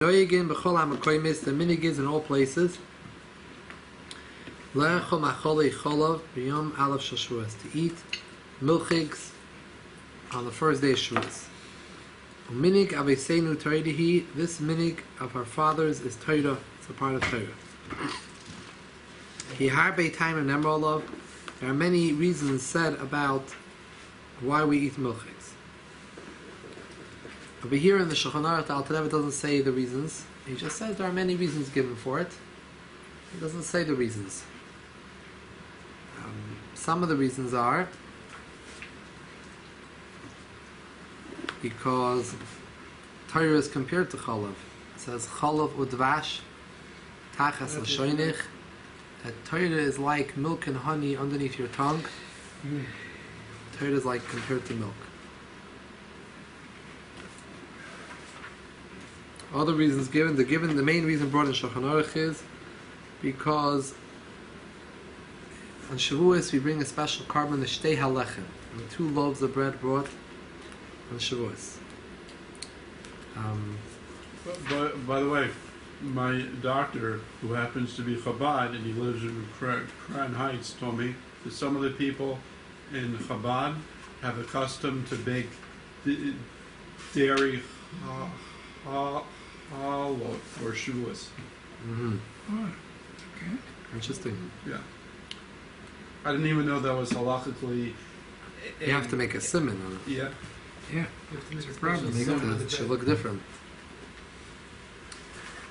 Noyegin b'chol ha'makoymis, the minigis in all places. Le'echol ma'cholei cholav b'yom aleph shel Shavous, to eat milchigs on the first day of Shavous. Minig aveseinu Torah, this minig of our fathers is Torah, it's a part of Torah. He harbe time and nemrolov. There are many reasons said about why we eat milchigs. Over here in the Shulchan Aruch, the Alter Rebbe doesn't say the reasons. He just says there are many reasons given for it. He doesn't say the reasons. Some of the reasons are because Torah is compared to Cholav. It says Cholav udvash tachas l'shoinich. That Torah is like milk and honey underneath your tongue. Torah is like compared to milk. Other reasons given, the main reason brought in Shulchan Aruch is because on Shavous we bring a special carbon, the shtei halechem, and 2 loaves of bread brought on Shavous. By the way, my doctor, who happens to be Chabad and he lives in Crown Heights, told me that some of the people in Chabad have a custom to bake dairy challah for Shavous. Mm-hmm. Oh, okay. Interesting. Yeah. I didn't even know that was halakhically. You have to make a simon on it. Yeah. Yeah, it's a problem. It should look different.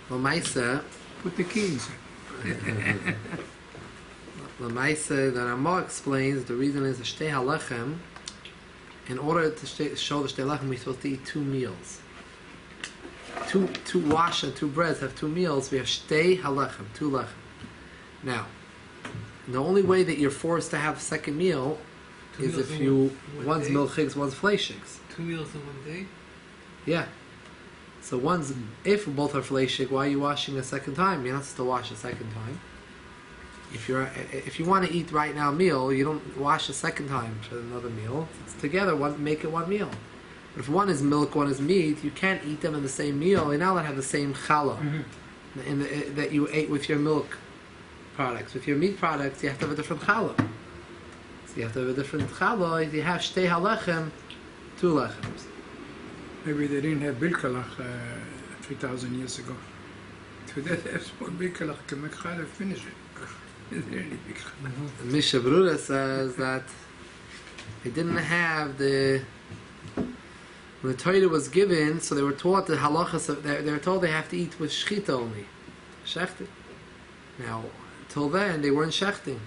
L'maisa, Put the keys. L'maisa, the Ramah explains the reason is the shtei halechem. In order to show the shtei halechem, we're supposed to eat 2 meals. Two wash and 2 breads have 2 meals. We have shtei halechem, 2 lechem. Now, the only way that you're forced to have a second meal is if you one's milchigs, one's fleishigs. 2 meals in 1 day? Yeah. So if both are fleishig, why are you washing a second time? You're not supposed to wash a second time. If you want to eat right now meal, you don't wash a second time for another meal. It's together, make it 1 meal. But if one is milk, one is meat, you can't eat them in the same meal. You're not allowed to have the same challah that you ate with your milk products. With your meat products, you have to have a different challah. So you have to have a different challah. You have shtei halechem, 2 lechems. Maybe they didn't have bilkalach 3,000 years ago. Today they have small bilkalach, can make challah, finish it. It's really bilkalach. Misha Brura says that they didn't have when the Torah was given, so they were taught the halachas. They were told they have to eat with shechita only, shechted. Now, till then they weren't shechting,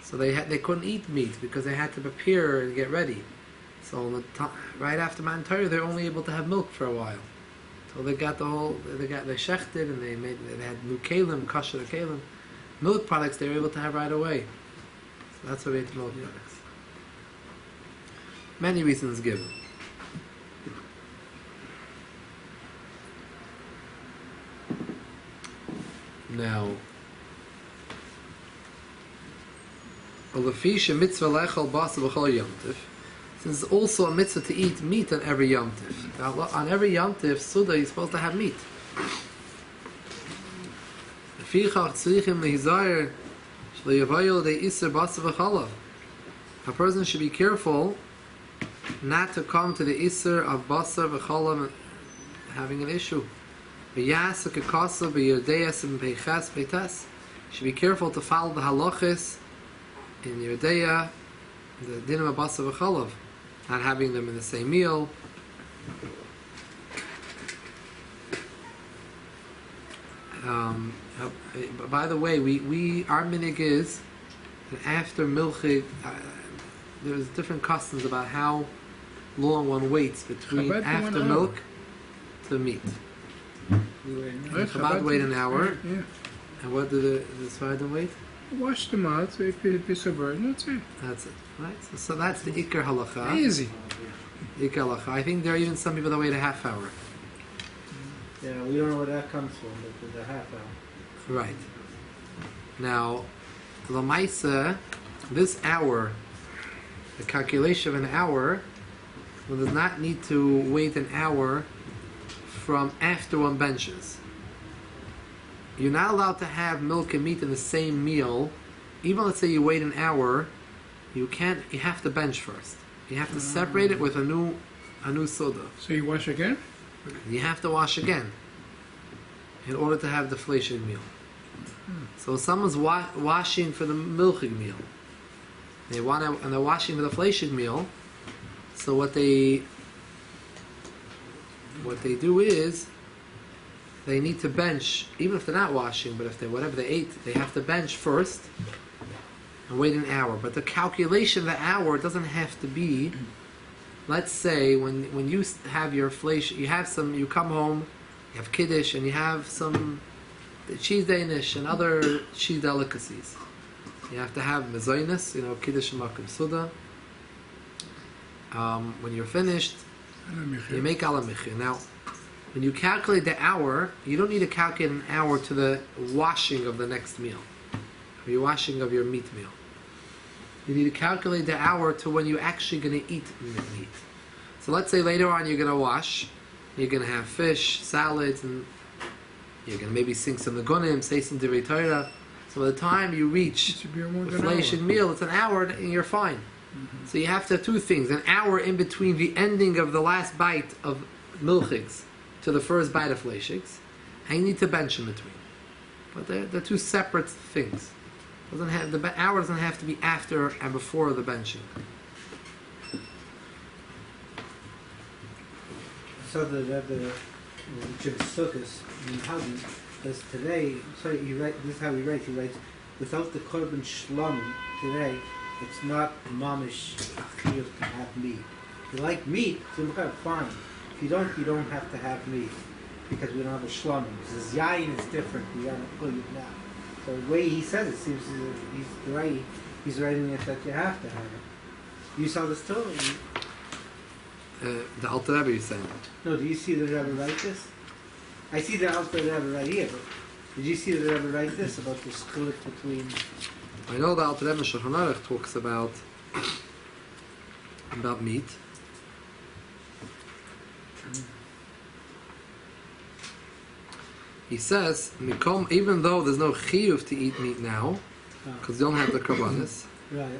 so they couldn't eat meat because they had to prepare and get ready. So right after Matan Torah, they're only able to have milk for a while. So they shechted and they had new kalim, kosher kalim, milk products they were able to have right away. So that's what we ate milk products. Many reasons given. Now, since it's also a mitzvah to eat meat on every Yom Tif. Now, on every Yom Tif, Suda, you're supposed to have meat. A person should be careful not to come to the Isser of Basar v'Cholam having an issue. You should be careful to follow the halachis in Yerdeya, the dinim of Basar v'Cholav, not having them in the same meal. By the way, our minig is that after milchig, there's different customs about how long one waits between after milk to meat. Chabad wait an hour. Yeah. And what do the Sfardim wait? Wash them out, so if a piece of bread, that's it. That's it, right? So that's the Iker halacha. Easy. Iker halacha. I think there are even some people that wait a half hour. Yeah, we don't know where that comes from, but there's a half hour. Right. Now, Lamaisa, this hour, the calculation of an hour, one does not need to wait an hour from after one benches. You're not allowed to have milk and meat in the same meal. Even let's say you wait an hour, you have to bench first. You have to separate it with a new soda. So you wash again? You have to wash again in order to have the fleshig meal. So someone's washing for the milchig meal. And they're washing for the fleshig meal. So what they do is they need to bench, even if they're not washing, but if whatever they ate, they have to bench first and wait an hour. But the calculation of the hour doesn't have to be. Let's say when you have your flesh, you come home, you have kiddush, and you have some cheese danish and other cheese delicacies. You have to have mezainis, kiddush and makom suda. When you're finished, you make alamichir. Now, when you calculate the hour, you don't need to calculate an hour to the washing of the next meal, or your washing of your meat meal. You need to calculate the hour to when you're actually going to eat meat. So let's say later on you're going to wash, you're going to have fish, salads, and you're going to maybe sing some nagunim, say some divrei Torah. So by the time you reach the fleshig meal, it's an hour and you're fine. So you have to have two things: an hour in between the ending of the last bite of milchigs to the first bite of fleshigs, and you need to bench in between. But they're two separate things. The hour doesn't have to be after and before the benching. So the Sukkos in Hagen, because today, this is how he writes. He writes, without the korban shlomim today, it's not mamish achiyuv to have meat. If you like meat, simcha, fine. If you don't have to have meat because we don't have a shlomim. Because yayin is different. We got to put it now. So the way he says it seems he's writing it that you have to have it. You saw this too? The Alter Rebbe you're saying? No, do you see the Rebbe write this? I see the Alter Rebbe right here, but did you see the Rebbe write this about the split between... I know the Alter Rebbe Shulchan Aruch talks about meat. He says, even though there's no chiyuv to eat meat now, because you don't have the karbanis. Right,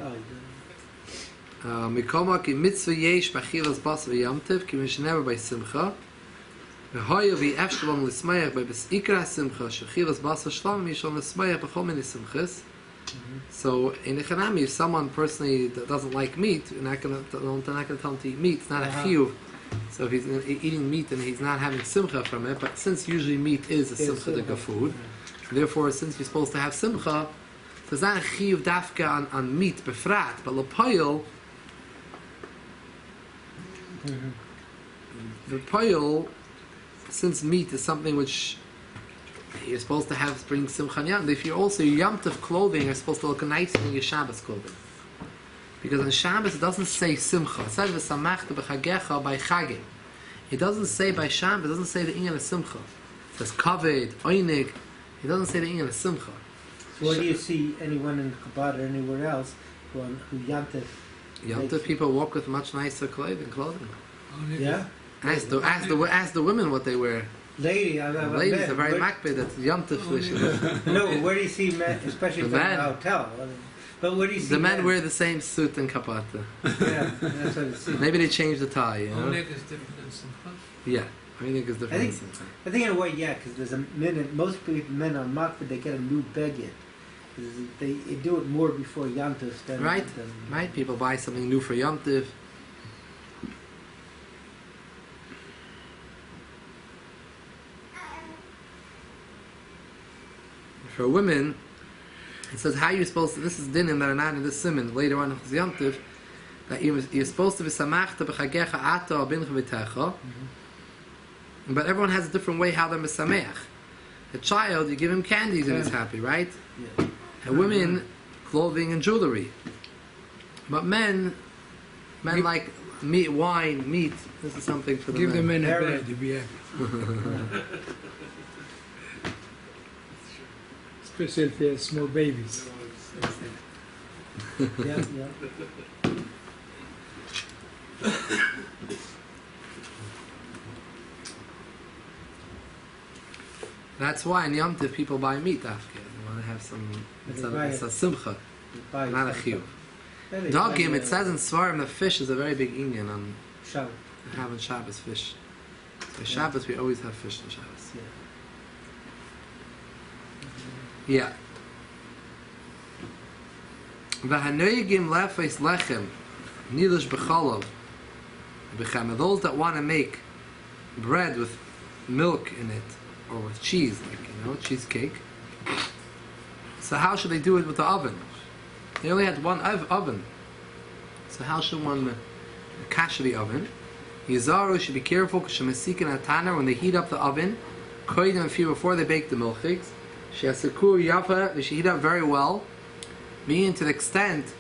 Mikoma ki mitzvah yesh b'chilas bas v'yamtiv ki mishneva by simcha v'hoya v'efshalom l'smayach by b'sikra simcha shechilas bas v'shlam mishon l'smayach b'chol mini simchas. So in Echanami, if someone personally doesn't like meat, they're not going to tell him to eat meat. It's not a chiyuv. So if he's eating meat and he's not having simcha from it, but since usually meat is a simcha food, therefore since you're supposed to have simcha, there's not a chiyuv dafka on meat befrat, but l'poyel. The poil, since meat is something which you're supposed to bring simcha yam, if you're also your yamtiv clothing are supposed to look nice in your Shabbos clothing. Because in Shabbos it doesn't say simcha. It says v'samachta b'chagecha by chagim. It doesn't say by Shabbos, it doesn't say the inyan of simcha. It says kaved, oinig. It doesn't say the inyan of simcha. So do you see anyone in Chabad or anywhere else who yamtiv? Yamtiv people walk with much nicer clothing. Yeah? Ask the women what they wear. Ladies are very makbid. That's yamtiv. No, where do you see men, especially The from men. a hotel? But where do you see The men wear the same suit and kapata. Yeah, that's what it seems. Maybe they change the tie. You know? Onig is different than simcha. Yeah, onig is different. I think in a way, yeah, because there's a minute. Most people, men on makbid, they get a new beged. They do it more before Yantiv than Right. People buy something new for Yom Tiv. For women, it says how you're supposed to. This is dinim that are not in this simon. Later on in Yom Tiv, that you're supposed to be samachta b'chagecha ata bin v'techa. But everyone has a different way how they're mesameach. A child, you give him candies and he's happy, right? Yeah. And women, clothing and jewelry. But men like meat, wine, meat. This is something for the Give men. the men a bed if you have. Especially if they have small babies. Yeah. That's why in Yom Tov people buy meat after. They want to have some. It's a simcha, not a chiyuv. Dogim, it says in Svarim that fish is a very big inyan on Shabbos. having Shabbos fish. So Shabbos we always have fish on Shabbos. Yeah. V'hanoyigim lefes lechem nilush b'cholov b'chem. Those that want to make bread with milk in it or with cheese, like cheesecake. So how should they do it with the oven? They only had one oven. So how should one kasher the oven? Yizaru should be careful because shemasikin ataner when they heat up the oven, koydim a few before they bake the milchiks. Sheyasakur yafa, they should heat up very well, meaning to the extent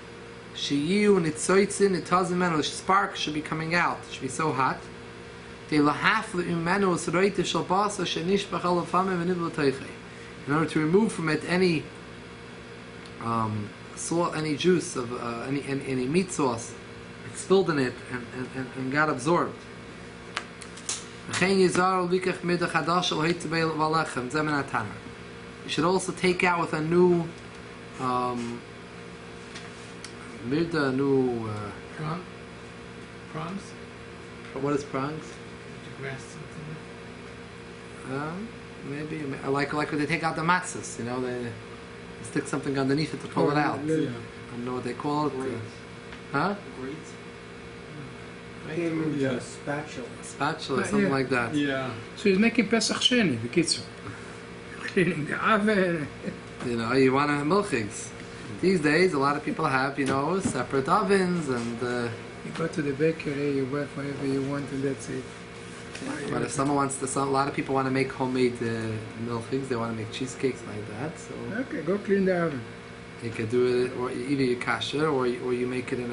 sheyu nitzoitzin nitazimen, the spark should be coming out, it should be so hot. In order to remove from it any salt, any juice of any meat sauce that spilled in it and got absorbed. You should also take out with a new Prawns? what is prongs? Grass something. Maybe like when they take out the matzahs, they stick something underneath it to pull it out. Yeah. I don't know what they call it. Huh? Came into Yeah. a spatula. Spatula, something like that. Yeah. So he's making Pesach Sheni, b'kitzur. Cleaning the oven. You want to have milchiks. These days, a lot of people have, separate ovens and. You go to the bakery, you buy whatever you want, and that's it. But if someone wants to, a lot of people want to make homemade milchiks. They want to make cheesecakes like that. So Okay, go clean the oven. you could do it, or either you kasher, or you make it in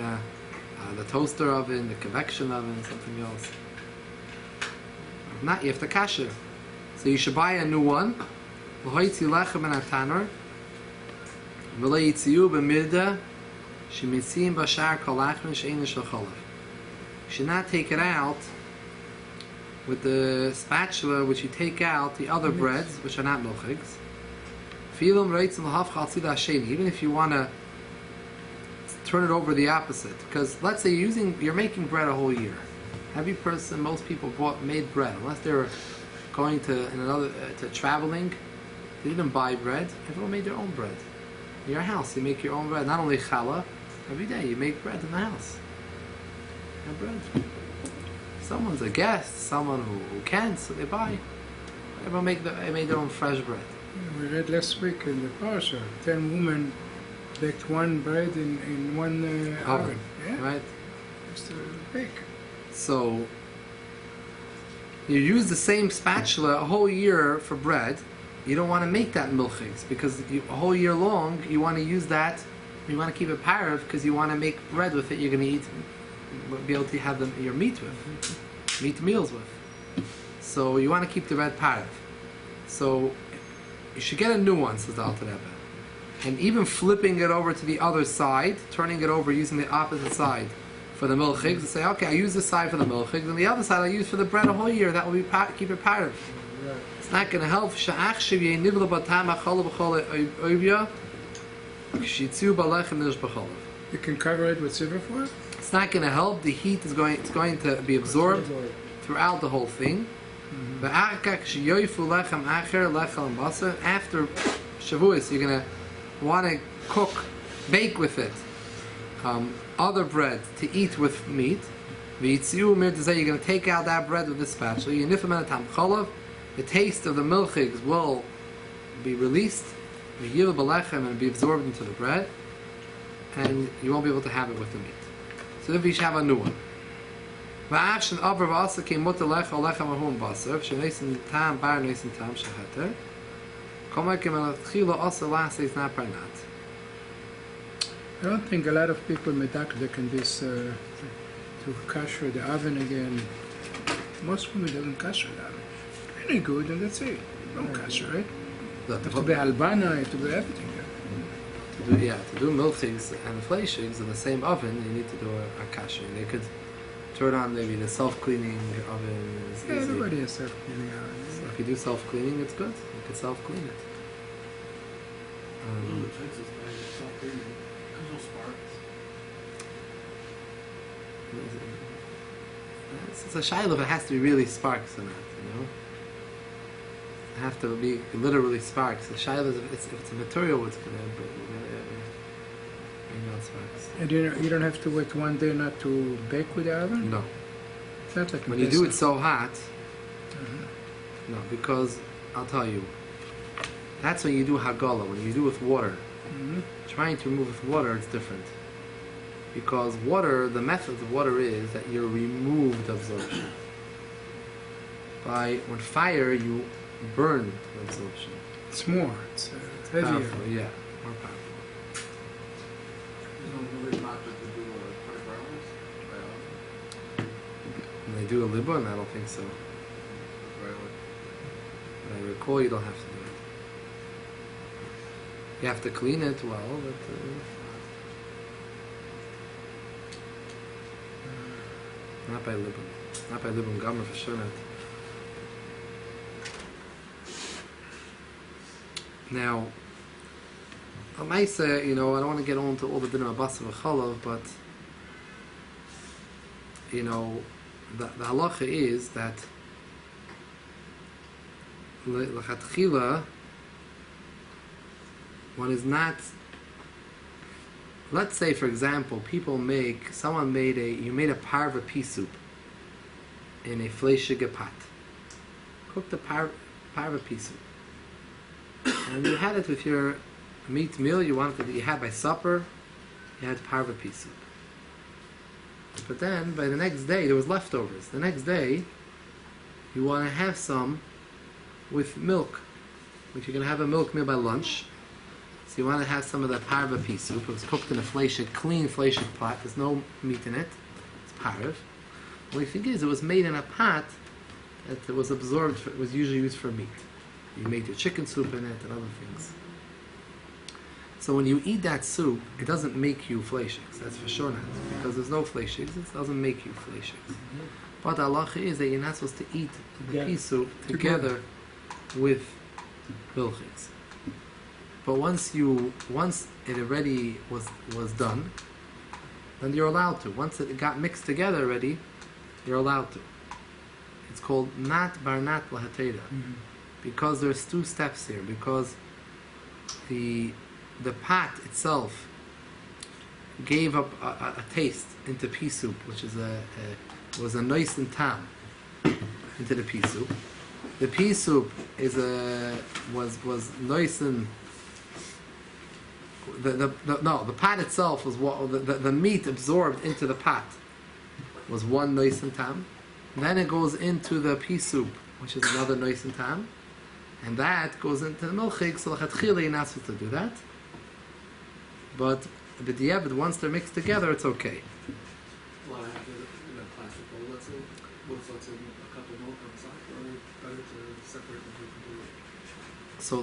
the toaster oven, the convection oven, something else. If not, you have to kasher. So you should buy a new one. L'hoitzi lechem and ataner. V'leitziu b'mirda. Shemitzim bashar kol lachem she'ein shel cholav. You should not take it out with the spatula, which you take out the other breads, which are not milchiks. Even if you want to turn it over the opposite, because let's say you're making bread a whole year. Most people made bread, unless they were going to traveling. They didn't buy bread. Everyone made their own bread. In your house, you make your own bread. Not only challah, every day you make bread in the house. Have bread. Someone's a guest, someone who can't, so they buy. Everyone made their own fresh bread. We read last week in the parsha, 10 women baked one bread in one oven. Yeah, Right? just to bake. So you use the same spatula a whole year for bread. You don't want to make that milchiks because a whole year long you want to use that. You want to keep it parav because you want to make bread with it. You're going to eat, be able to have your meat with, meat meals with. So you want to keep the bread parav. So you should get a new one, says the Alter Rebbe. And even flipping it over to the other side, turning it over using the opposite side for the milchiks, and say, okay, I use this side for the milchiks, and the other side I use for the bread a whole year. That will be keep it parav. It's not going to help. You can cover it with silver foil. It's not going to help. The heat is going to be absorbed throughout the whole thing. After Shavous, you're going to want to bake with it other bread to eat with meat. You're going to take out that bread with the spatula. The taste of the milchiks will be released, and be absorbed into the bread, and you won't be able to have it with the meat. So then we should have a new one. It's not going I don't think a lot of people medakdek in this to kasher the oven again. Most women don't kasher the oven. Really good, and that's it. Don't kasher it. You have to be albana, you have to do everything. to do milchiks and fleishiks in the same oven, you need to do a kasher. They could turn on maybe the self-cleaning oven. It's Yeah, easy. everybody has self-cleaning oven. If you do self-cleaning, it's good. You can self-clean it. It's a shayla if it has to be really sparks or not, It have to be literally sparks. The shayla is if it's a material, it's going to bring out sparks. And you don't have to wait one day not to bake with the oven? No. It's not like When you do it so hot, Uh-huh. no, because I'll tell you, that's when you do hagala. When you do with water, Mhm. trying to remove with water, it's different. Because water, the method of water is that you remove the absorption. When fire, you burn the absorption. It's more. It's heavier. Powerful, yeah, more powerful. When they do a libun, I don't think so. But I recall you don't have to do it. You have to clean it well, but not by libun. Not by libun gomer for sure not. Now, a Maisa, I don't want to get on to all the dinner of Basar v'chalav, but the halacha is that l'chatchila one is not. Let's say, for example, you made a parva pea soup in a fleishige pot. Cooked the parva pea soup, and you had it with your meat meal you had by supper. You had parva pea soup. But then, by the next day, there was leftovers. The next day, you want to have some with milk. If you're going to have a milk meal by lunch, so you want to have some of the parva pea soup. It was cooked in a clean fleishik pot. There's no meat in it. It's parv. Only thing is, it was made in a pot that it was absorbed. It was usually used for meat. You made your chicken soup in it and other things. So when you eat that soup, it doesn't make you fleishiks. That's for sure not. Because there's no fleishiks, it doesn't make you fleishiks. But the halacha is that you're not supposed to eat the pea soup together with milchiks. But once it already was done, then you're allowed to. Once it got mixed together already, you're allowed to. It's called nat barnat lahateda. Because there's two steps here. Because the pot itself gave up a taste into pea soup, which was a nice and tam into the pea soup. The pea soup was nice and the pot itself was what the meat absorbed into the pot was one nice and tam. Then it goes into the pea soup, which is another nice and tam, and that goes into the milchik. So l'chatchila you're not supposed to do that. But once they're mixed together, it's okay. Well, I have in a plastic bowl, let's say, let's say a cup of milk on the side, or better to separate them completely? So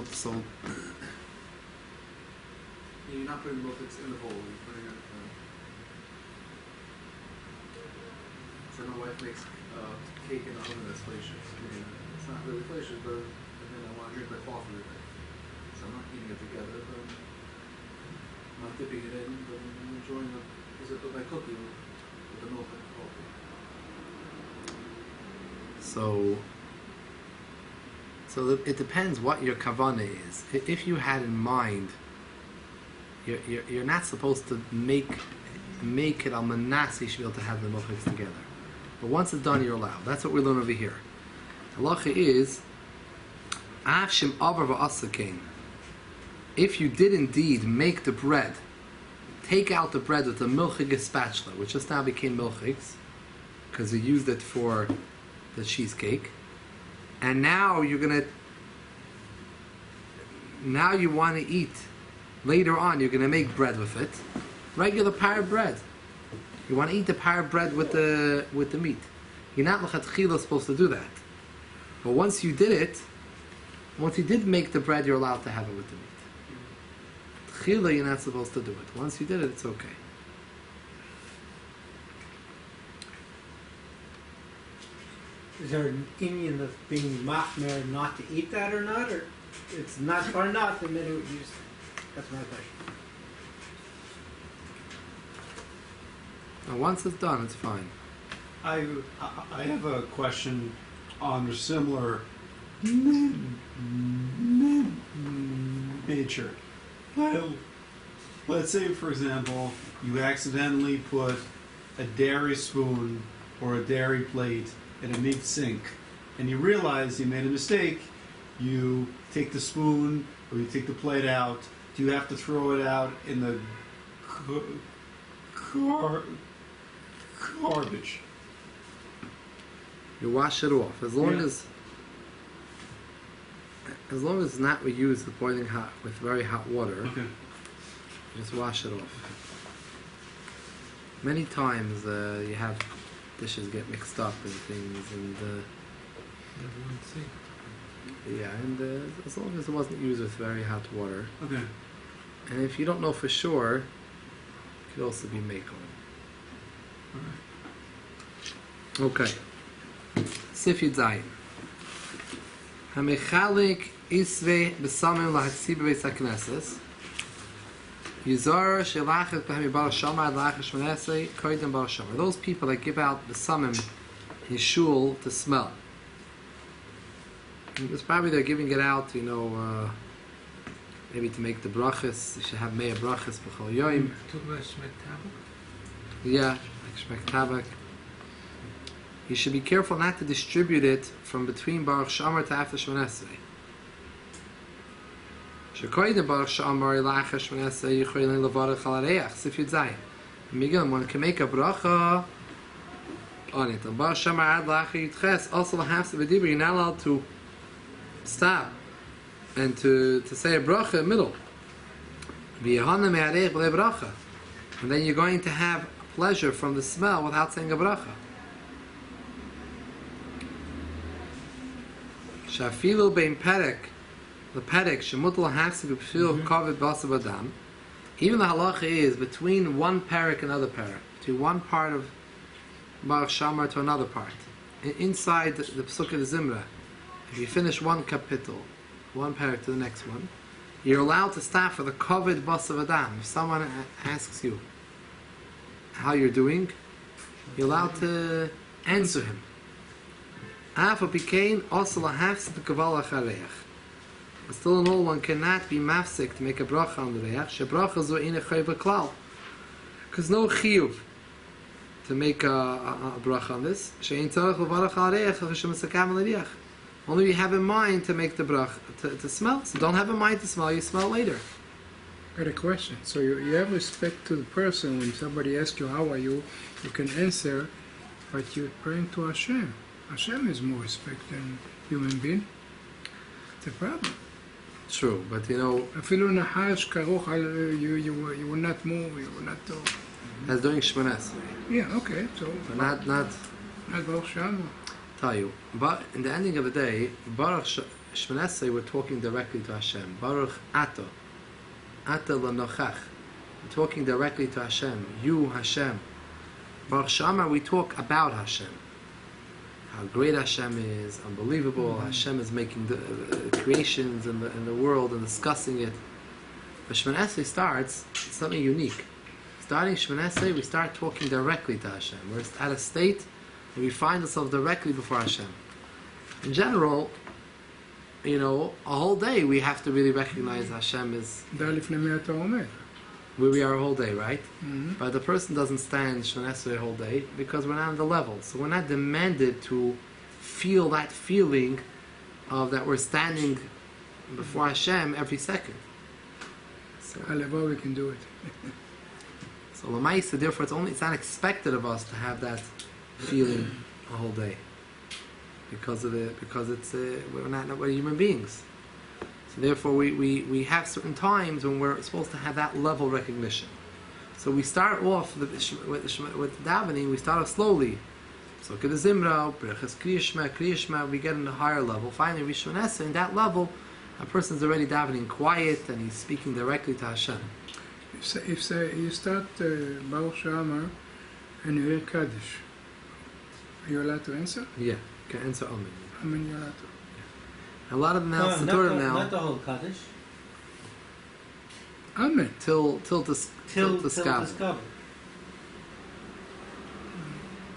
You're not putting milk in the bowl, you're putting it so my wife makes cake in the oven that's flacious. It's not really flacious, but then I want to drink my coffee with it. So I'm not eating it together, but I'm not dipping it in, but I'm enjoying my cookie with the milk and the coffee. So it depends what your kavanah is. If you had in mind, you're not supposed to make it al manasi. You should be able to have the milchiks together. But once it's done, you're allowed. That's what we learn over here. Halacha is Ashim avar va'asakain. If you did indeed make the bread, take out the bread with a milchig spatula, which just now became milchigs, because you used it for the cheesecake, and now you want to eat. Later on, you're going to make bread with it, regular par bread. You want to eat the par bread with the meat. You're not l'chatchila supposed to do that. But once you did make the bread, you're allowed to have it with the meat. Chila, you're not supposed to do it. Once you did it, it's okay. Is there an Indian of being machmer not to eat that or not, or it's not or not? And then it would use. That's my question. And once it's done, it's fine. I have a question on a similar nature. Let's say, for example, you accidentally put a dairy spoon or a dairy plate in a meat sink, and you realize you made a mistake. You take the spoon or you take the plate out. Do you have to throw it out in the garbage? You wash it off as long Yeah. as long as it's not reused with boiling hot with very hot water. Okay. You just wash it off. Many times you have dishes get mixed up and things, and as long as it wasn't used with very hot water. Okay. And if you don't know for sure, it could also be mako. All right. Okay. Sif Yud Zayin. Hamechalik isve besamim lahatzib beis hakneses. Yizar shelachet b'hem bar shama ad lachas shmanesei koydem bar shama. Those people that give out besamim in shul to smell. And it's probably they're giving it out, maybe to make the brachas. They should have meya brachas b'chol yoyim. Yeah, like shmek tabak. You should be careful not to distribute it from between Baruch Shamar to after Shmonesrei. Shekoyde Baruch Shamar ilacha Shmonesrei yichoylin levarach al hareach Sif Yud Zayin. Miguel, one can make a bracha on it. And Baruch Shamar ad lacha yitches also lahafs v'dibur. You're not allowed to stop and to say a bracha in the middle. V'yahana me'areich b'lei bracha. And then you're going to have pleasure from the smell without saying a bracha. Shafilu bein perek, the perek shemutal hafsi b'fil kovet basav adam. Even the halacha is between one perek and another perek, between one part of Baruch Shamar to another part. Inside the Pesukah of the Zimra, if you finish one kapitel, one perek to the next one, you're allowed to stop for the kovet basav adam. If someone asks you how you're doing, you're allowed to answer him. Still in all, one cannot be mafsik to make a bracha on the reach. Shebracha zo ina chayv klal. Because no chiyuv to make a bracha on this. Shein tzarech levarach al reach shemasakam al reach. Only you have in mind to make the bracha to smell. So don't have in mind to smell. You smell later. Got a question. So you have respect to the person. When somebody asks you how are you, you can answer, but you're praying to Hashem. Hashem is more respect than human being. It's a problem. True, but אפילו נחש כרוך על, you will not move, you will not talk. that's doing Shmones. Yeah, okay, so. But not Baruch Shamar. tell you. But in the ending of the day, Baruch Shmones, we're talking directly to Hashem. Baruch Ato. Ato l'nochach. We're talking directly to Hashem. You, Hashem. Baruch Shamar, we talk about Hashem. How great Hashem is, unbelievable. Hashem is making the creations in the world and discussing it. But Shemon Esrei starts something unique. Starting Shemon Esrei, we start talking directly to Hashem. We're at a state where we find ourselves directly before Hashem. In general, a whole day we have to really recognize Hashem is דע לפני מי אתה עומד. where we are a whole day, right? Mhm. But the person doesn't stand Shemon Esrei a whole day because we're not on the level. So we're not demanded to feel that feeling of that we're standing before Hashem every second. So הלוואי we can do it. Lamaisa, therefore, it's not expected of us to have that feeling a whole day because it's we're human beings. So therefore, we have certain times when we're supposed to have that level recognition. So we start off with davening. We start off slowly. So Kiddush Zimra, Berachas Kriyashma, we get in a higher level. Finally, Rishon Esrei, in that level, a person's already davening quiet and he's speaking directly to Hashem. If you start Baruch Shamar and you hear Kaddish, are you allowed to answer? Yeah. can answer Amen. Amen, you're allowed to. A lot of them now, not, Siddurim now, not the whole Kaddish. Amen. till Till the Skav. discovered.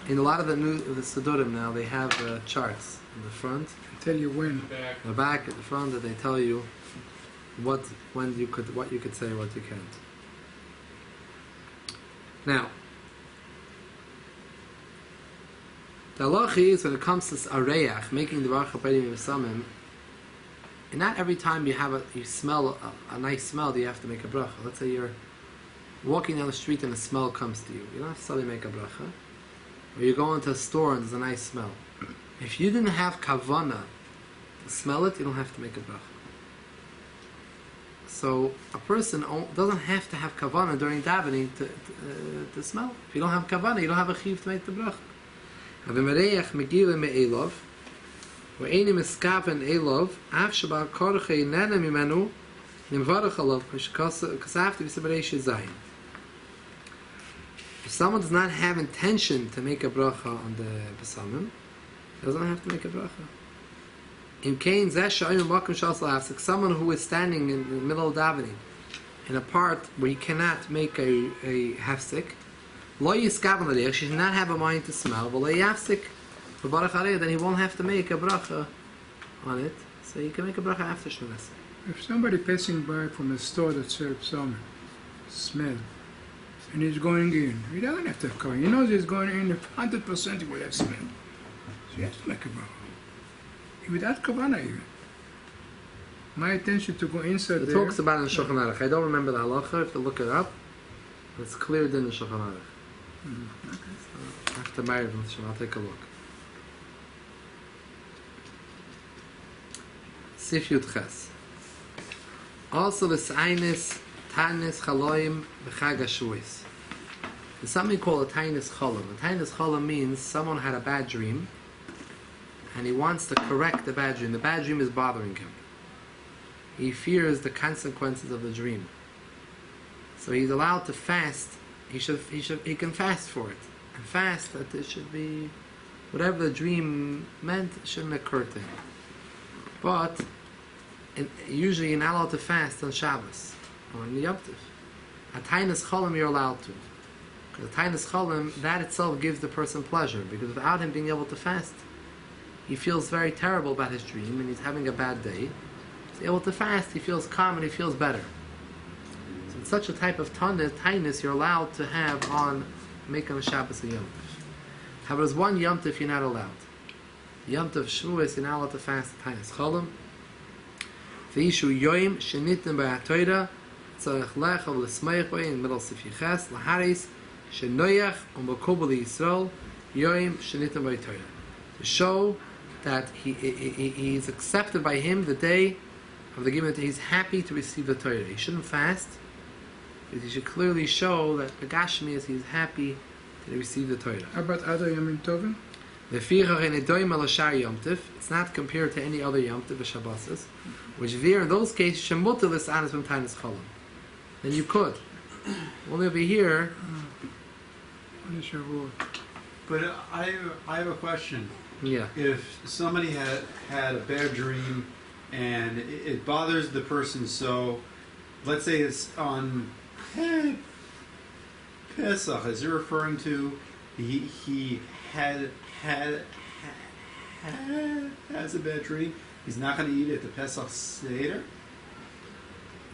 In a lot of the Siddurim now, they have charts in the front, Tell you when. the back, at the front, that they tell you what you could say, what you can't. Now, the halacha is when it comes to areach, making the bracha b'yim v'samim, and not every time you smell a nice smell, do you have to make a bracha. Let's say you're walking down the street and a smell comes to you. You don't have to suddenly make a bracha. Or you go into a store and there's a nice smell. If you didn't have kavana to smell it, you don't have to make a bracha. So a person doesn't have to have kavana during davening to smell. If you don't have kavana, you don't have a chiv to make the bracha. Avimareach megila me'elov, ve'eni miskaven elov, af sheba korche inena mimenu, nimvarach alav, kasafti v'sebereish zayin. If someone does not have intention to make a bracha on the besamim, he doesn't have to make a bracha. In Kain someone who is standing in the middle of davening in a part where he cannot make a hafsik, she should not have a mind to smell, then he won't have to make a bracha on it, so he can make a bracha after Shmonas. If somebody passing by from a store that serves some smell, and he's going in, he doesn't have to have kavana. He knows he's going in, 100% he will have smell. So he has to make a bracha. Without kavana even. My intention to go inside It there. talks about it in Shulchan Aruch. I don't remember the halacha. If you look it up, it's cleared in the Shulchan Aruch. So after marriage, I'll take a look. Sif Yud Ches. Also, the Sainis Tanis Chaloim B'Chag HaShuis. There's something called a Tanis Cholam. A Tanis Cholam means someone had a bad dream, and he wants to correct the bad dream. The bad dream is bothering him. He fears the consequences of the dream. So he's allowed to fast. He can fast for it. And fast that it should be, whatever the dream meant, it shouldn't occur to him. But usually you're not allowed to fast on Shavous or on the Yom Tov. A Tainas Cholam you're allowed to. Because a Tainas Cholam, that itself gives the person pleasure. Because without him being able to fast, he feels very terrible about his dream and he's having a bad day. He's able to fast, he feels calm and he feels better. So it's such a type of tainus you're allowed to have on making a Shabbos a Yom Tov. However, there's one Yom Tov you're not allowed. Yom Tov Shavuos, you're not allowed to fast the Tainas Cholam. V'yishu yoim shenitim b'ha'toyra tzarech lechav l'smeich b'y in middle Sif Yiches l'haris shenoyach u'mokobel Yisrael yoim shenitim b'ha'toyra. To show that he is accepted by him the day of the giving. He's happy to receive the Torah. He shouldn't fast, because he should clearly show that the Gashmi is he's happy to receive the Torah. How about other Yomim Tovim? It's not compared to any other Yom Tov Shabbos, which in those cases shemutel is anas from Tainas Cholam. Then you could. Only over here. On the Shavuot. But I have a question. Yeah. If somebody had a bad dream and it bothers the person, so let's say it's on Pesach, is it referring to he has a bad dream? He's not going to eat it at the Pesach Seder?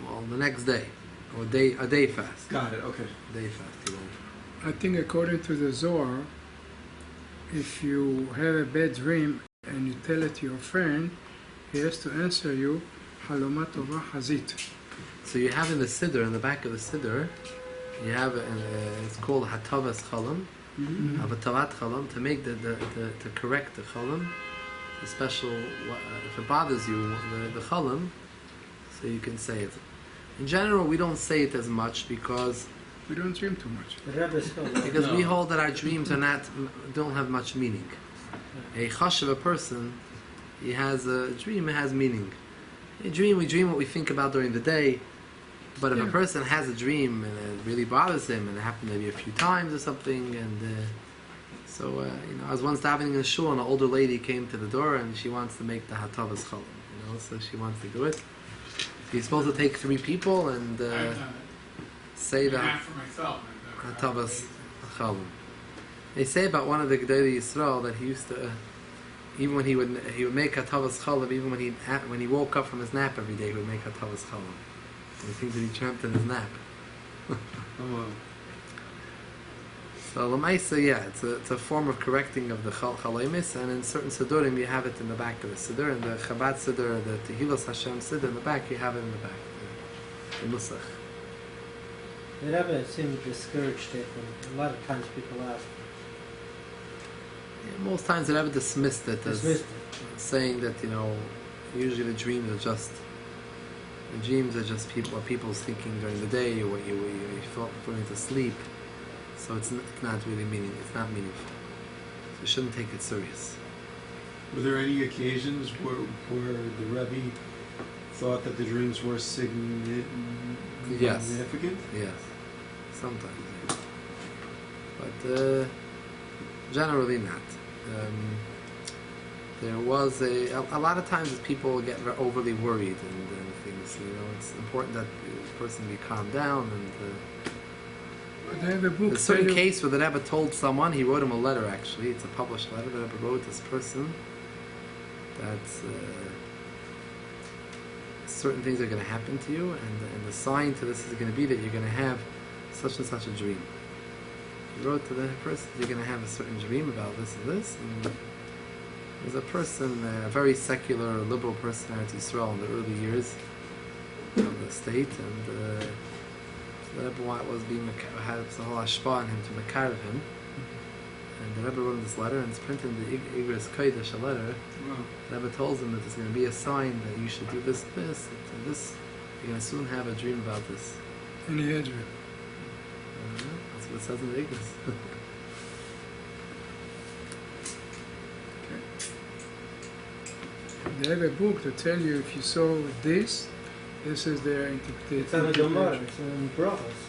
Well, the next day, or a day fast. Got it. Okay. Day fast. You know. I think according to the Zohar, if you have a bad dream and you tell it to your friend, he has to answer you, Haloma Tova Hazit. So you have in the Siddur, in the back of the Siddur, you have it's called Hatavas Cholam, Hatavat Cholam, to make to correct the Cholam, the special, if it bothers you, the Cholam, so you can say it. In general, we don't say it as much because We don't dream too much. we hold that our dreams don't have much meaning. A chashav, a person, he has a dream, it has meaning. We dream what we think about during the day. But if a person has a dream and it really bothers him, and it happened maybe a few times or something, and So, I was once davening in a shul, and an older lady came to the door, and she wants to make the hatavas cholim. So she wants to do it. You're supposed to take 3 people and say the for myself. hatavas cholim. They say about one of the Gedolei Yisrael that he used to, even when he would make hatavas cholim, even when he woke up from his nap every day, he would make hatavas cholim. He thinks that he dreamt in his nap. So Lamaisa, yeah, it's a form of correcting of the Chalomis, and in certain Siddurim you have it in the back of the Siddur, in the Chabad Siddur, the Tehillas Hashem Siddur, in the back you have it in the back, the Nusach. The Rebbe seemed discouraged it, and a lot of times people ask. Yeah, most times the Rebbe dismissed it as saying that, usually the dreams are just what people's thinking during the day, or what you felt going to sleep. So it's not really it's not meaningful. So you shouldn't take it serious. Were there any occasions where the Rebbe thought that the dreams were significant? Yes. Yes. Sometimes. Yeah. But generally not. There was a lot of times people get overly worried and things. It's important that the person be calmed down and. They have a book. A certain case where the Rebbe told someone, he wrote him a letter actually, it's a published letter, the Rebbe wrote this person that certain things are going to happen to you, and the sign to this is going to be that you're going to have such and such a dream. He wrote to the person, you're going to have a certain dream about this and this, and there's a person, a very secular, liberal person in Israel in the early years of the state, and the Rebbe had a whole ashpa on him to makarev him, and the Rebbe wrote him this letter, and it's printed in the Igros Kodesh, a letter. The Rebbe tells him that there's going to be a sign that you should do this, and this. You're going to soon have a dream about this. And he had a dream. That's what it says in the Igros. They have a book to tell you if you saw this is their interpretation. It's on the Gemara, it's in Brachos.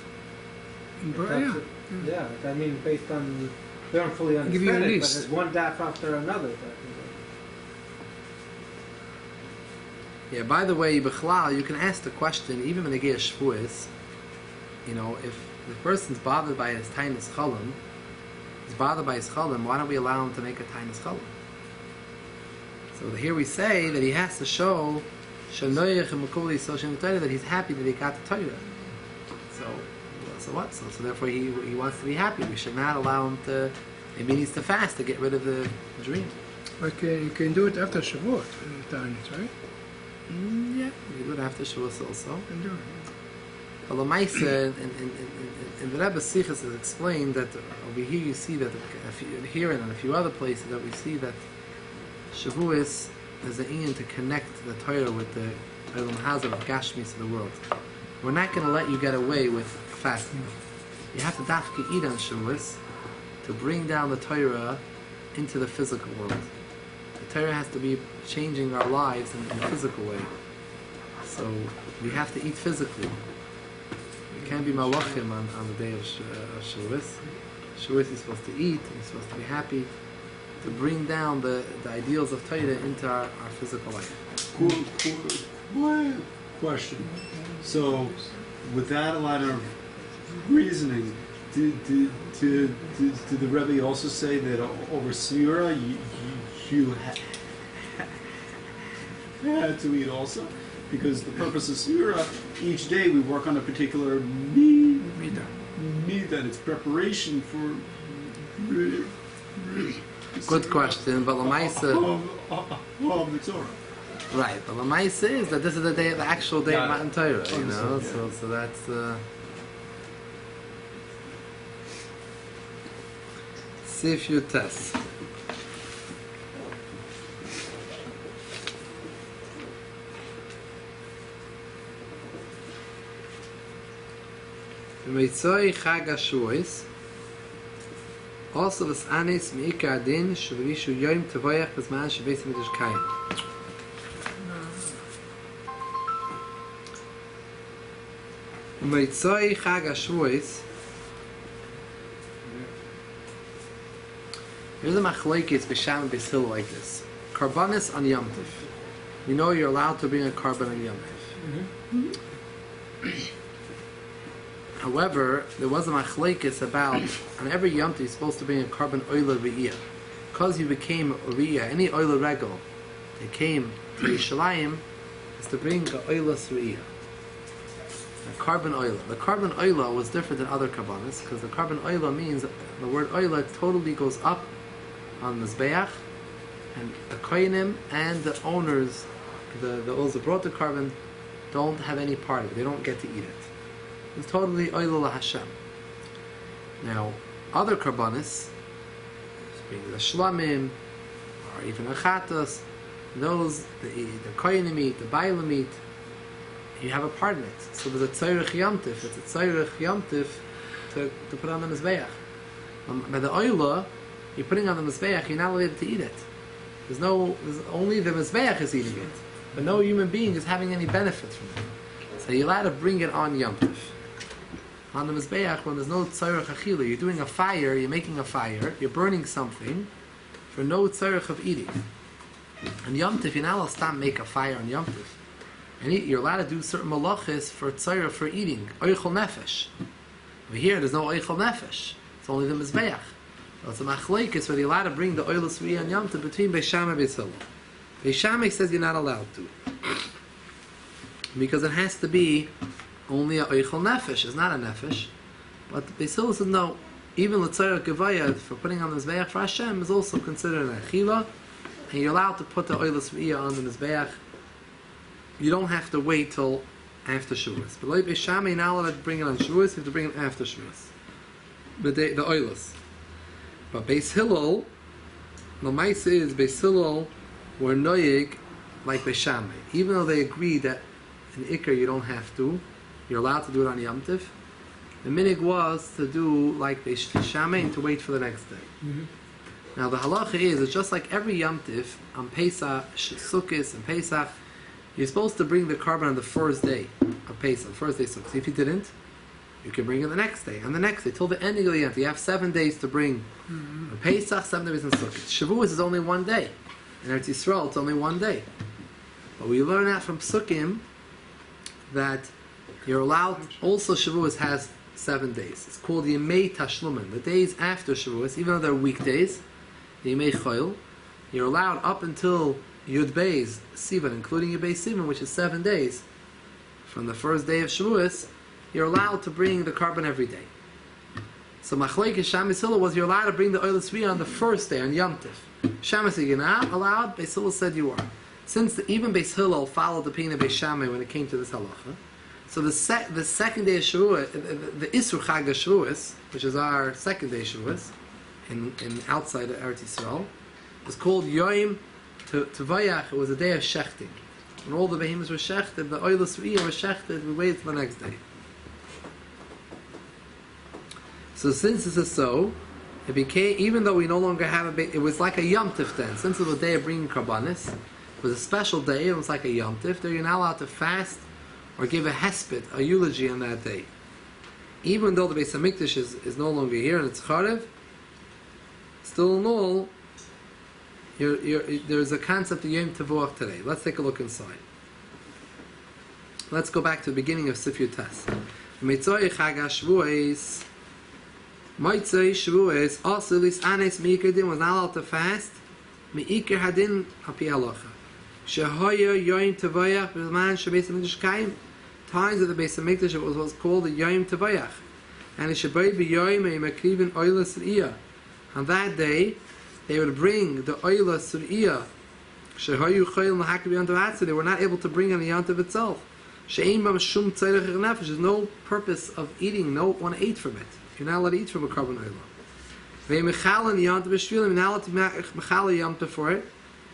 Yeah, I mean, based on, they don't fully Give you a understand it, but list. there's one daf after another. Yeah, by the way, B'chlal, you can ask the question, even when they get a Shavous, if the person's bothered by his Tainis Cholim, why don't we allow him to make a Tainis Cholim? So here we say that he has to show that he's happy that he got the Torah. So what? So therefore he wants to be happy. We should not allow him to. Maybe he needs to fast to get rid of the dream. But you can do it after Shavuot, right? Yeah, you do it after Shavuos also. You can do it. But Lamaisa in the Rebbe's Sichos is explained that over here you see that here and in a few other places that we see that Shavuos is an inyan to connect the Torah with the Olam Hazar of Gashmis of the world. We're not going to let you get away with fasting. You have to dafka eat on Shavuos to bring down the Torah into the physical world. The Torah has to be changing our lives in a physical way. So we have to eat physically. We can't be malachim on the day of Shavuos. Shavuos is supposed to eat, and you're supposed to be happy, to bring down the ideals of Torah into our physical life. Cool question. So, with that line of reasoning, did the Rebbe also say that over Sira you had to eat also? Because the purpose of Sira, each day we work on a particular midah, and it's preparation for. Good question, but Lamaisa. Of the Torah. Right, but Lamaisa is that this is the actual day of Matan Torah, Yeah. So that's. See if you test. Mitzvah Chag HaShavuos. Also, das Anis Meikar Din Shuvrishu Yom Tavoyach Bezman Shebeis Midrash Kayim. Mitzvah Chag HaShavuos. There's a machlokes b'sham and b'shil like this. Karbanis on Yom Tov. You know you're allowed to bring a carbon on Yom Tov. However, there was a machlokes about on every Yom Tov you're supposed to bring a carbon oila re'iyah. Because you became a re'iyah, any oila regal that came to Yerushalayim is to bring a oila re'iyah. A carbon oila. The carbon oila was different than other karbanis because the carbon oila means the word oila totally goes up on the Mizbeach, and the kohenim and the owners, those that brought the carbon, don't have any part of it. They don't get to eat it. It's totally oila la Hashem. Now, other karbanis, the shlamim, or even a chatos, those the kohenim eat, the bailam eat, you have a part in it. So there's a tzorech yomtiv. It's a tzorech yomtiv to put on the mizbeach. By the oila, you're putting on the mizbeach, you're not allowed to eat it. There's only the mizbeach is eating it, but no human being is having any benefit from it. So you're allowed to bring it on yomtiv. On the mizbeach, when there's no tzorech achila, you're doing a fire, you're making a fire, you're burning something for no tzorech of eating. On yomtiv, you're not allowed to stop make a fire on yomtiv. And you're allowed to do certain malachis for tzorech for eating. Oichel nefesh. Over here, there's no oichel nefesh. It's only the mizbeach. So it's a machlokes where you're allowed to bring the oil sri and yom between Beis Shammai and Beis Hillel. Beis Shammai says you're not allowed to, because it has to be only a oichel nefesh. It's not a nefesh. But Beis Hillel says no. Even l'tzorech gevayad for putting on the mizbeach for Hashem is also considered an achila, and you're allowed to put the oil sri on the mizbeach. You don't have to wait till after Shavous. But like Beis Shammai, you're not allowed to bring it on Shavous, you have to bring it after Shavous. But the oilus. But Beis Hillel, the mice is Beis Hillel were noyig like Beis Shammai. Even though they agree that in Iker you don't have to, you're allowed to do it on Yom Tov. The minig was to do like Beis Shammai and to wait for the next day. Mm-hmm. Now the halacha is, it's just like every Yom Tov on Pesach, Sukkot and Pesach, you're supposed to bring the carbon on the first day of Pesach, first day Sukkot. If you didn't, you can bring it the next day, and the next day, till the ending of the Yom. You have 7 days to bring a Pesach, 7 days in Sukkot. Shavous is only 1 day. In Eretz Yisrael, it's only 1 day. But we learn out from Sukkim that you're allowed, also Shavous has 7 days. It's called Yemei Tashlumin, the days after Shavous, even though they're weekdays, Yemei Choil, you're allowed up until Yud Beis Sivan, including Yud Beis Sivan, which is 7 days from the first day of Shavuos, you're allowed to bring the carbon every day. So Machlokes Shammai Hillel was you're allowed to bring the oil sri on the first day, on Yom Tov. Shammai said you're not allowed, Beis Hillel said you are. Since even Beis Hillel followed the opinion of Beis Shammai when it came to this halacha, so the second day of Shavuos, the Isur Chag of Shavuos, which is our second day of Shavuos, in outside of Eretz Yisrael, was called Yoim Tevayach. It was a day of shechting. When all the behemoths were shechted, the oil sri was shechted, we waited till the next day. So since this is so, it became, even though we no longer have it was like a Yom Tif then. Since it was a day of bringing karbanis, it was a special day, it was like a Yom Tif, there you're not allowed to fast or give a hesped, a eulogy on that day. Even though the Beis HaMikdash is no longer here and it's Charev, still in all, there's a concept of Yom Tevuach today. Let's take a look inside. Let's go back to the beginning of Sif Yutes. Mitzvah Chag HaShavuos, Moitzei Shavuos, also this Anes Meikar Din was not allowed to fast. Meikar Hadin Hapi Halacha. Shehoya Yom Tevayach B'zman Shebeis HaMikdash Kaim. Times of the Beis HaMikdash it was called the Yom Tevayach, and it should be Yom Mekrivin Oilas Riyah. On that day, they would bring the Oilas Riyah. Shehoyu Chayil Mahak B'Yom Tov. They were not able to bring on the Yom Tov itself. She'ein Bam Shum Tzarech Nefesh. There's no purpose of eating. No one ate from it. You're not allowed to eat from a carbon oil. Ve'mechal in Yom Tov B'Shvilim. You're not allowed to mechal Yom Tov for it.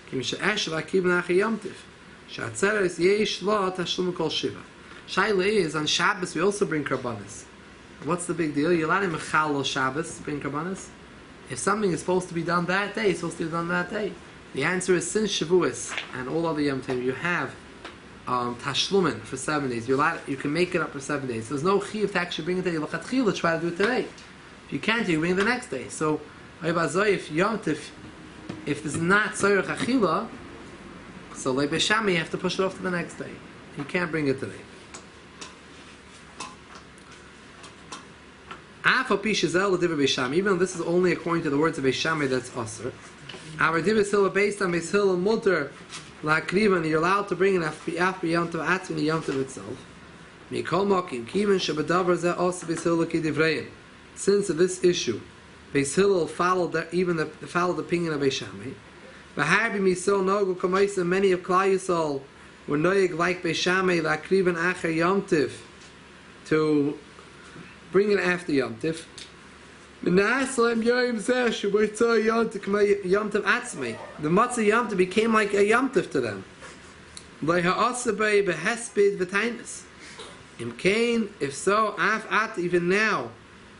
Kim she'esh v'akiv nach Yom Tov. She'atzeres yesh lo tashlum kol shiva. Shaila is on Shabbos we also bring karbanis. What's the big deal? You're allowed to mechal on Shabbos bring karbanis. If something is supposed to be done that day, it's supposed to be done that day. The answer is since Shavuos and all other Yom Tov you have tashlumin for 7 days. You can make it up for 7 days. There's no chiyuv to actually bring it today. L'chatchila try to do it today. If you can't, you bring it the next day. So If Yom Tif, if there's not Tzorech Achila, so like Beshama, you have to push it off to the next day. You can't bring it today. Even though this is only according to the words of Beshama, that's Asr. Our Divis Hill based on Beis Hill and Mutter, like Krivan, you're allowed to bring it after Yom Tov Atzmi and Yom Tov itself. Since of this issue, Beis Hillel followed the opinion of Beishami. Many of Klal Yisrael were noyeg like Beishami, lakriven acher Yom Tiv, to bring it after Yom Tiv. The matzah Yom Tiv became like a Yom Tiv to them. If so, even now,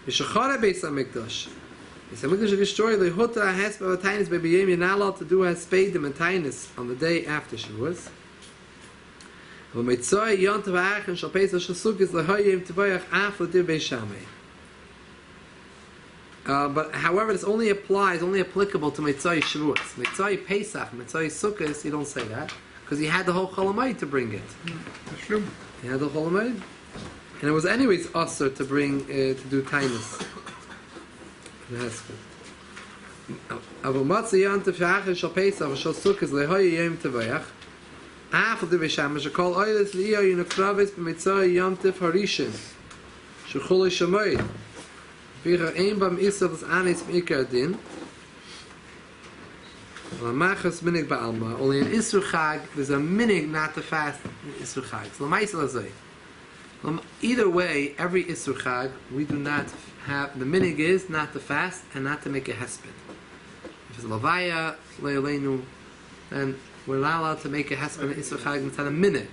Beis Hamikdash destroyed. You're not allowed to do haspedim and tainis on the day after Shavous. But however, this only applicable to Mitzvah Shavuos. Mitzvah Pesach, Mitzvah Sukkot, you don't say that because you had the whole Cholamayid to bring it. You had the Cholamayid, and it was anyways usher to bring to do tainis. That's good. Aber Matzah Yom Tov Shachar Shal Pesach Shal Sukkos Lehoy Yom Tevayach. After the Bisham Shekol Oiles Liyo Yinakravis B'Mitzvah Yom Tov Harishin Shechol Shamoid. V'cha Ein Bam Isel Das Anis Mikar Din. Lamachas Minig Ba'alma. Only in Isur Chag there's a minig not to fast in Isur Chag. So L'maisel Azay. Either way, every Isur Chag we do not have. The minig is not to fast and not to make a hesped. If it's Lavaya Leilenu, then we're not allowed to make a hesped in Isur Chag. It's not a minig.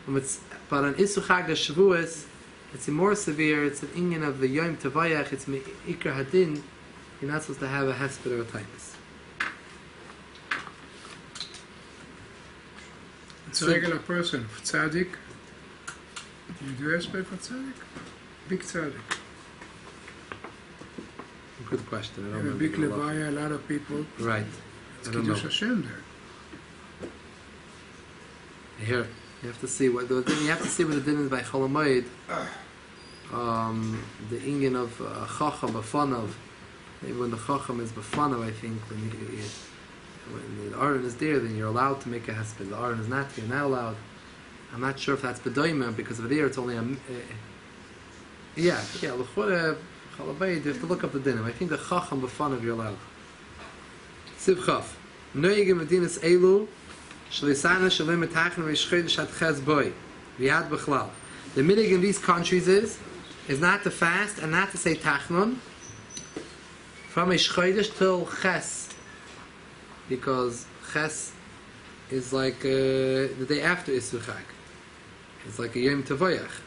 But on Isur Chag the Shavuos, it's more severe. It's an inyan of the Yom Tevayach. It's Ikar Hadin. You're not supposed to have a hesped or a tainus. It's a regular person, tzaddik. Do you do respect for tzaddik? Big tzaddik. Good question. I don't And a remember big a lot. levaya, a lot of people. Right. It's I don't know. Kiddush Hashem there. Here, you have to see what the you have to see what the din is by Cholamayid. The inyan of Chacham B'fanav. Maybe when the Chacham is B'fanav, I think when the Aron is there, then you're allowed to make a hesped. The Aron is not. You're not allowed. I'm not sure if that's B'doyma because over there it's only a. L'chora Cholamayid. You have to look up the din. I think the Chacham B'fanav you're allowed. Siv Chaf. Noyegim Medinas Elu. Shlisana Shalim Etachim Rishchid Shat Ches Boy. Viad B'chlal. The minig in these countries is not to fast and not to say Tachnon from Ishchodesh till Ches, because Ches is like the day after Isur Chag. It's like a Yom Tevayach.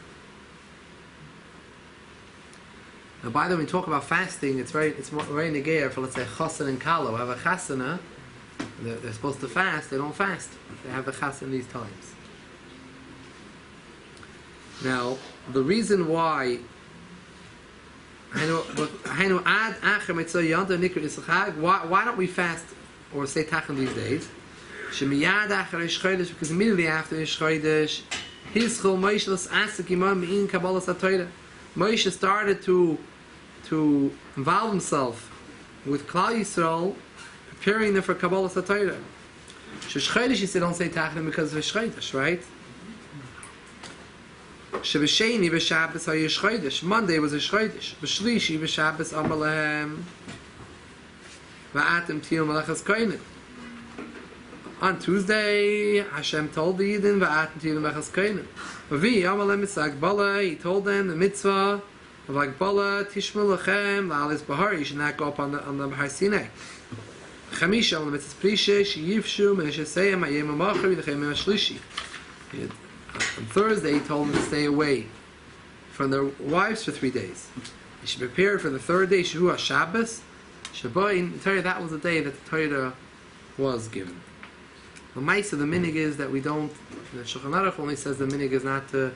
Now, by the way, when we talk about fasting, it's very negaya for, let's say, Chasan and Kalo. Have a Chasana. They're supposed to fast. They don't fast. They have the Chas in these times. Now, the reason why why don't we fast or say Tachan these days? Because immediately after Ish Chodesh, Moshe started to involve himself with Klal Yisrael, preparing them for Kabbalah Satayra. Shesh Chodesh, he said, don't say Tachan because of Ish Chodesh, right? Shebesheni b'Shabbos hayish Chodesh. Monday was a Chodesh. B'Shlishi b'Shabbos amar lahem va'atem tiyum malachas kohenim. On Tuesday, Hashem told the Yidden va'atem tiyum malachas kohenim. V'vi amar lahem mitzvah Bala. He told them the mitzvah of Bala tishmu lachem la'alis bahar. You should not go up on the Bahar Sinai. Chamisha on the mitzvah prishe sheyivshu menesheseyam hayem amacher v'lechem ha'shlishi. On Thursday, he told them to stay away from their wives for 3 days. They should prepare for the third day, Shavua Shabbos. Shabbos, Torah, that was the day that the Torah was given. The mice of the minig is that we don't. The Shulchan Aruch only says the minig is not to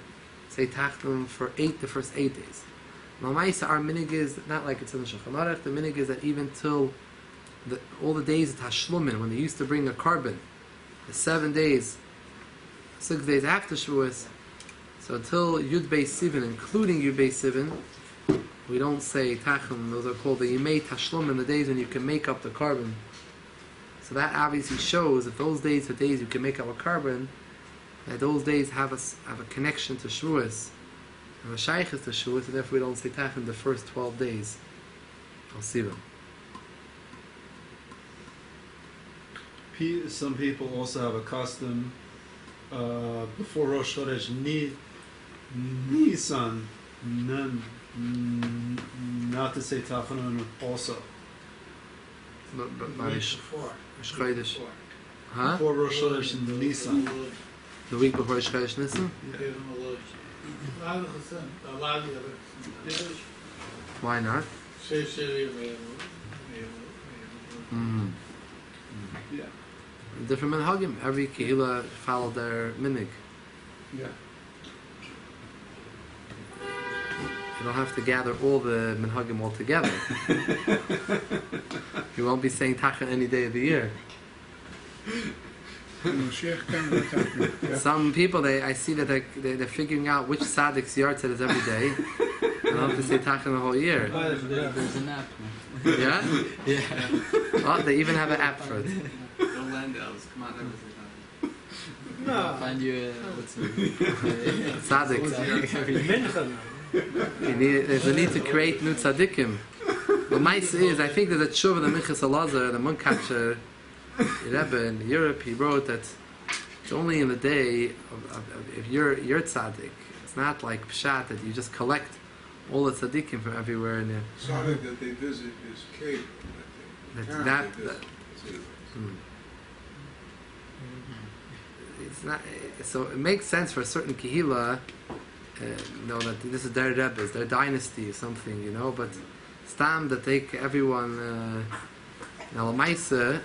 say Tachtum for the first 8 days. Lamaisa, our minig is not like it's in the Shulchan Aruch. The minig is that even till all the days of Tashlumin, when they used to bring a carbon, the 7 days, 6 days after Shavuos, so until Yud Beis Sivan, including Yud Beis Sivan, we don't say Tachum. Those are called the Yimei Tashlumin, the days when you can make up the carbon. So that obviously shows that those days are days you can make up a carbon, that those days have a connection to Shavuos, have a shaykhis to Shavuos, and therefore we don't say Tachum the first 12 days of Sivan. Some people also have a custom before Rosh Chodesh Nisan not to say Tachanun also. But Before. Chodesh, huh? Before Rosh Chodesh in Nisan. The week before Chodesh Nisan. Why not? Yeah. Different minhagim. Every kehila followed their minig. Yeah. You don't have to gather all the minhagim all together. You won't be saying Tachan any day of the year. Some people, I see that they're figuring out which tzaddik's yard set is every day. They don't have to say Tachan the whole year. There's an app. Yeah? Yeah. Oh, they even have an app for it. Don't land elves. Come on, never say that. I'll find you what's Tzaddik. There's a need to create new tzaddikim. The mice is, I think there's a tshuva, the Minchas Elazar, the Munkacher Rebbe in Europe, he wrote that it's only in the day if you're tzaddik. It's not like pshat that you just collect all the tzaddikim from everywhere in there. Tzaddik that they visit is cave. It's not. So it makes sense for a certain kehila, that this is their Rebbe's, their dynasty or something, But stam that take everyone. Now Lamaisa,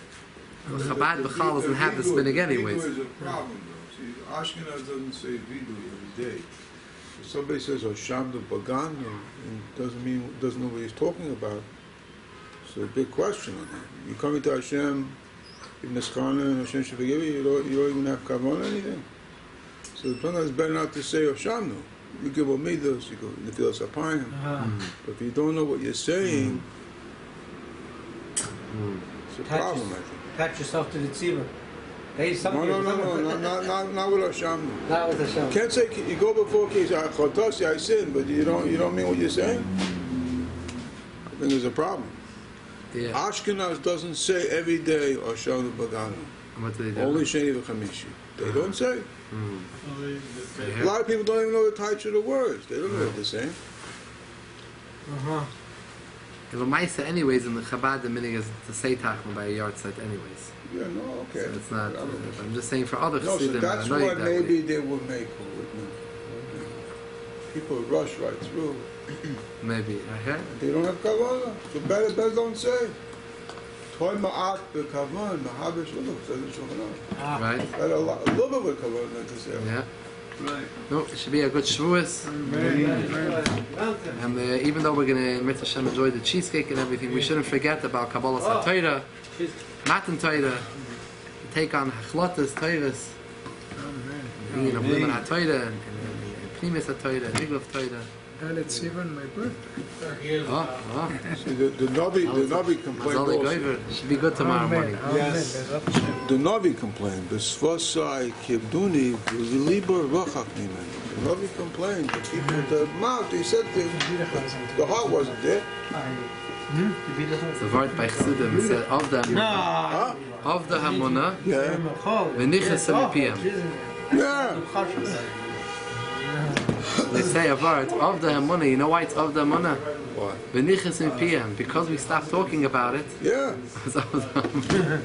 Chabad B'chal doesn't have this minig anyways. Vidu is a problem though. See, Ashkenaz doesn't say vidu every day. If somebody says Oshamdu Bagan and doesn't know what he's talking about, it's a big question on that. You come into Hashem, in Neschana, and Hashem should forgive you, you don't even have kavan or anything. So sometimes it's better not to say Oshamnu. You give Omidos, you go Nefilas Apayim. But if you don't know what you're saying, it's a problem, I think. Attach yourself to the tzibah. No, not with Hashem. Not with Hashem. You can't say you go before Kish, I sin, but you don't mean what you're saying. I think there's a problem. Yeah. Ashkenaz doesn't say every day Hashem Baganu. What do they do? Only Sheni v'Chamishi. They don't say. Yeah. A lot of people don't even know the title of the words. They don't know what they're saying. The Lamaisa, anyways, in the Chabad, the minig is to say Tachma by a yard set, anyways. Yeah, no, okay. So it's not. I'm just saying for other No, so Chassidim, that's I know why you that maybe way. they will make it. People rush right through. Maybe. Okay. They don't have kavanah. So better don't say. Toy ma'at b'kavan, ma'habish l'luch, says the Shulchan Aruch. Right. Better a little bit with kavanah than to say. Yeah. Right. No, it should be a good Shavuos. And even though we're going to, Mitzvah Hashem, enjoy the cheesecake and everything, we shouldn't forget about Kabbalah HaTorah, Matan Torah, take on Hachlotas, Torahs, being a Blumen HaTorah, and Pnimis HaTorah, and Niglav Torah. And it's even my birthday. Oh. See, the Navi complained Mazali also. Goiver. Should be good tomorrow morning. Yes. The Navi complained. B'svasai kibduni v'libor v'chak nimen. The Navi complained. The people, the mouth, he said the heart wasn't there. It's a word by Chassidim. It said, of the Hamuna, Yeah. v'nichas ha'mipiyam. Yeah. They say a word, of the Hamuna. You know why it's of the Hamuna? Why? V'nichas ha'mipiyam. Because we stopped talking about it. Yeah. It's of the Hamuna.